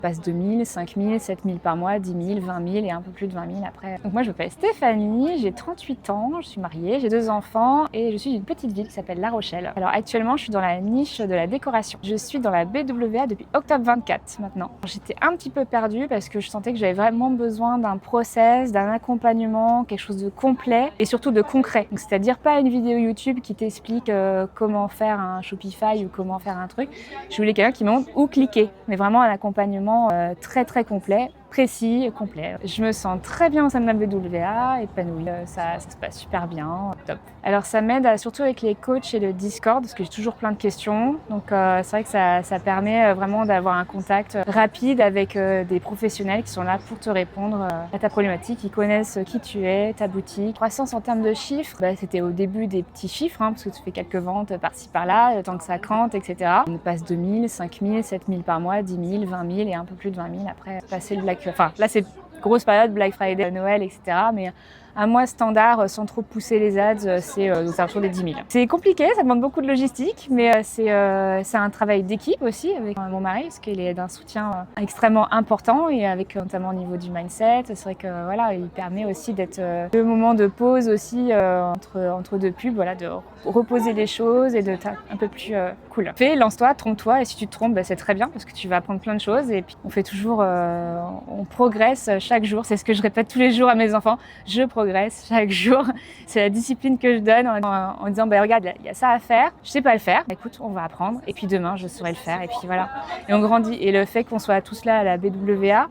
Je passe 2 000, 5 000, 7 000 par mois, 10 000, 20 000 et un peu plus de 20 000 après. Donc moi je m'appelle Stéphanie, j'ai 38 ans, je suis mariée, j'ai 2 enfants et je suis d'une petite ville qui s'appelle La Rochelle. Alors actuellement je suis dans la niche de la décoration. Je suis dans la BWA depuis octobre 24 maintenant. J'étais un petit peu perdue parce que je sentais que j'avais vraiment besoin d'un process, d'un accompagnement, quelque chose de complet et surtout de concret. Donc, c'est-à-dire pas une vidéo YouTube qui t'explique comment faire un Shopify ou comment faire un truc. Je voulais quelqu'un qui me montre où cliquer, mais vraiment un accompagnement très très complet, précis et complet. Je me sens très bien au sein de la BWA, épanouie, ça se passe super bien, top. Alors ça m'aide surtout avec les coachs et le Discord parce que j'ai toujours plein de questions. Donc c'est vrai que ça permet vraiment d'avoir un contact rapide avec des professionnels qui sont là pour te répondre à ta problématique, qui connaissent qui tu es, ta boutique. Croissance en termes de chiffres, c'était au début des petits chiffres parce que tu fais quelques ventes par-ci par-là, le temps que ça crante, etc. On passe 2 000, 5 000, 7 000 par mois, 10 000, 20 000 et un peu plus de 20 000 après passer le Black Friday. Enfin là c'est grosse période Black Friday, Noël, etc. Mais un mois standard, sans trop pousser les ads, c'est aux alentours des 10 000. C'est compliqué, ça demande beaucoup de logistique, mais c'est un travail d'équipe aussi avec mon mari, parce qu'il est d'un soutien extrêmement important et avec notamment au niveau du mindset. C'est vrai que voilà, il permet aussi d'être deux moments de pause aussi entre deux pubs, voilà, de reposer les choses et d'être un peu plus cool. Fais, lance-toi, trompe-toi, et si tu te trompes, c'est très bien parce que tu vas apprendre plein de choses et puis on fait toujours, on progresse chaque jour. C'est ce que je répète tous les jours à mes enfants. Je progresse chaque jour. C'est la discipline que je donne en disant regarde, il y a ça à faire, je sais pas le faire, écoute, on va apprendre et puis demain je saurai le faire et puis voilà. Et on grandit. Et le fait qu'on soit tous là à la BWA,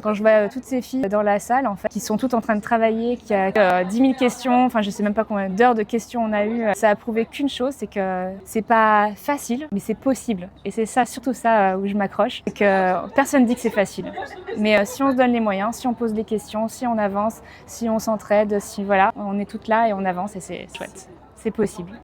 quand je vois toutes ces filles dans la salle en fait, qui sont toutes en train de travailler, qui a 10 000 questions, je sais même pas combien d'heures de questions on a eu, ça a prouvé qu'une chose, c'est que c'est pas facile, mais c'est possible. Et c'est ça, surtout ça où je m'accroche, c'est que personne dit que c'est facile. Mais si on se donne les moyens, si on pose les questions, si on avance, si on s'entraide, si voilà, on est toutes là et on avance et c'est chouette. C'est possible.